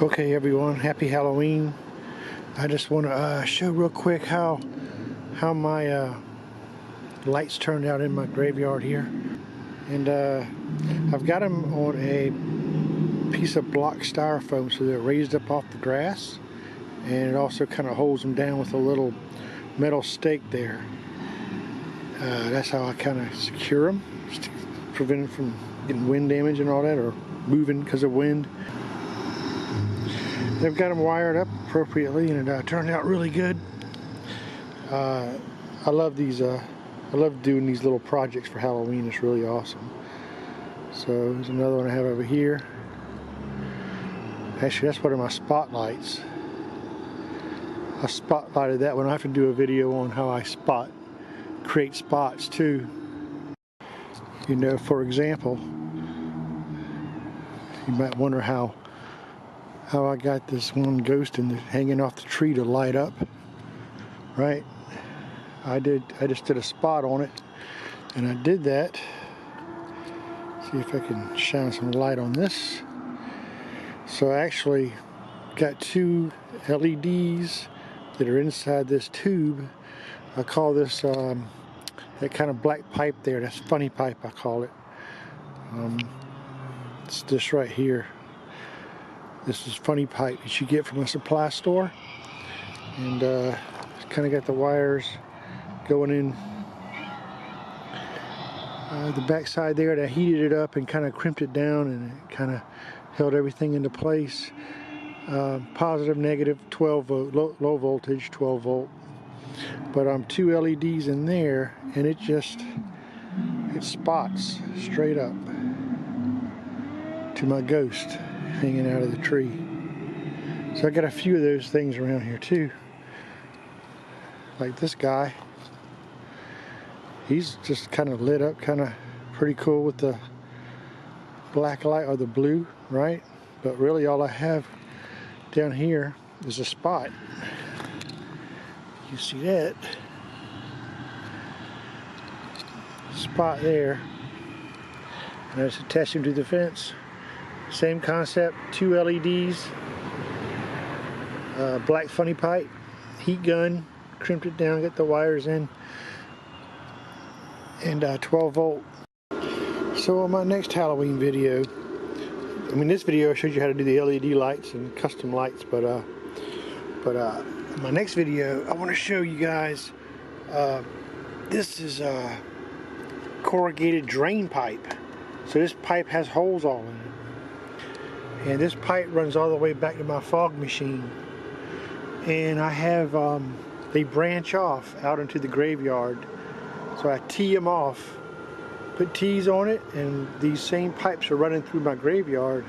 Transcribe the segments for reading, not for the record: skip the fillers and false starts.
Okay everyone, happy Halloween. I just want to show real quick how my lights turned out in my graveyard here. And I've got them on a piece of block styrofoam so they're raised up off the grass, and it also kind of holds them down with a little metal stake there. That's how I kind of secure them, just to prevent them from getting wind damage and all that, or moving because of wind. They've got them wired up appropriately, and it turned out really good. I love these. I love doing these little projects for Halloween. It's really awesome. So there's another one I have over here. Actually, that's one of my spotlights. I spotlighted that one. I have to do a video on how I create spots too. You know, for example, you might wonder how I got this one ghost hanging off the tree to light up, right? I just did a spot on it, and I did that. See if I can shine some light on this. So I actually got two LEDs that are inside this tube. I call this that kind of black pipe there, that's funny pipe I call it. It's this right here. This is funny pipe that you get from a supply store, and kind of got the wires going in the back side there, and I heated it up and kind of crimped it down, and it kind of held everything into place. Positive, negative, 12 volt, low voltage, 12 volt. But two LEDs in there, and it spots straight up to my ghost hanging out of the tree. So I got a few of those things around here too. Like this guy, he's just kind of lit up, kind of pretty cool with the black light or the blue, right? But really all I have down here is a spot. You see that spot there, and I just attach them to the fence. Same concept, two LEDs, black funny pipe, heat gun, crimped it down, got the wires in, and 12 volt. So on my next Halloween video, I mean, this video showed you how to do the LED lights and custom lights, but my next video I want to show you guys, this is a corrugated drain pipe. So this pipe has holes all in it. And this pipe runs all the way back to my fog machine. And I have, they branch off out into the graveyard. So I tee them off, put tees on it, and these same pipes are running through my graveyard.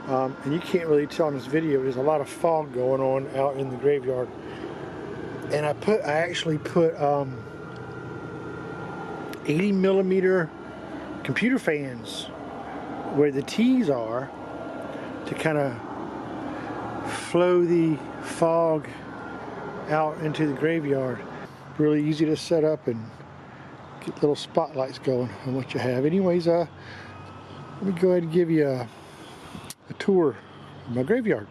And you can't really tell in this video, there's a lot of fog going on out in the graveyard. And I actually put 80 millimeter computer fans where the tees are, to kind of flow the fog out into the graveyard. Really easy to set up and get little spotlights going on what you have. Anyways, let me go ahead and give you a tour of my graveyard.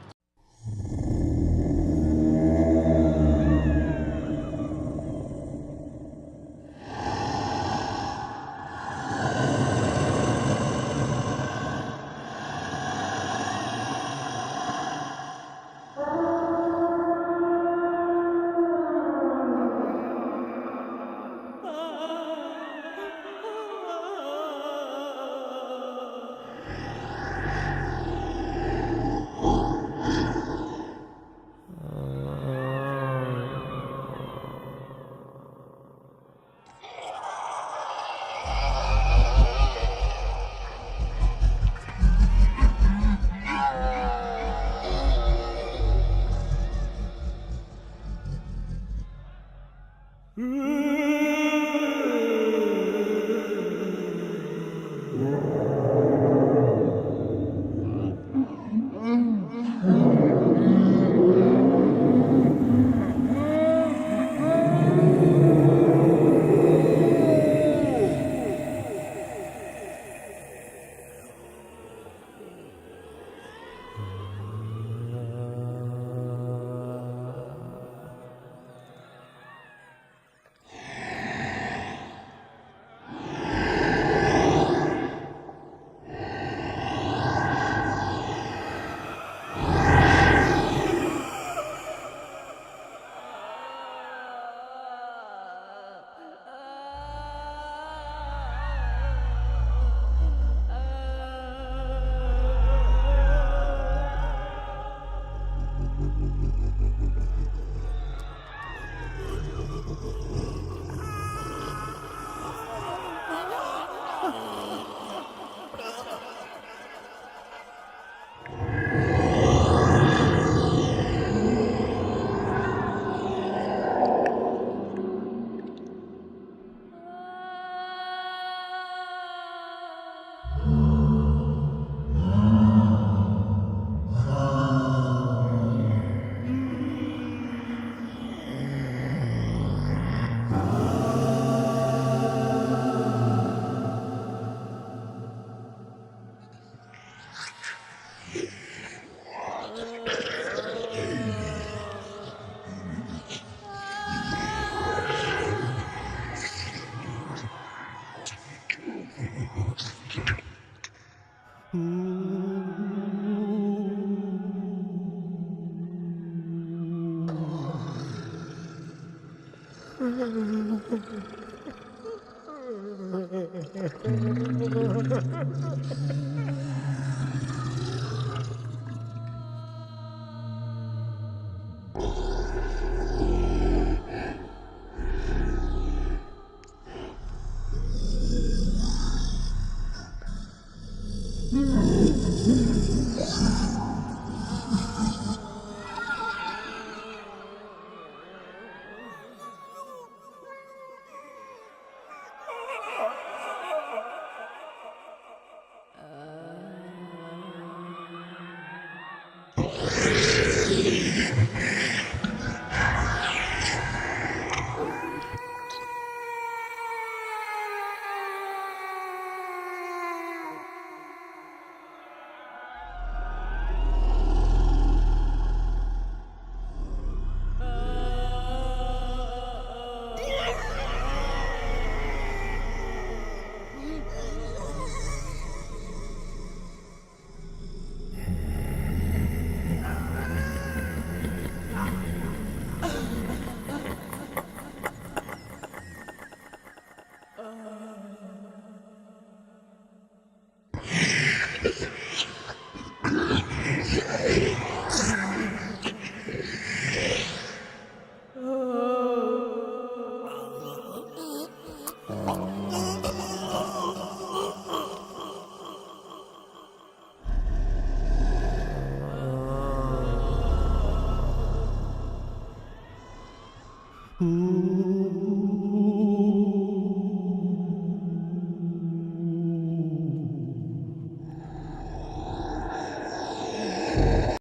Ooh.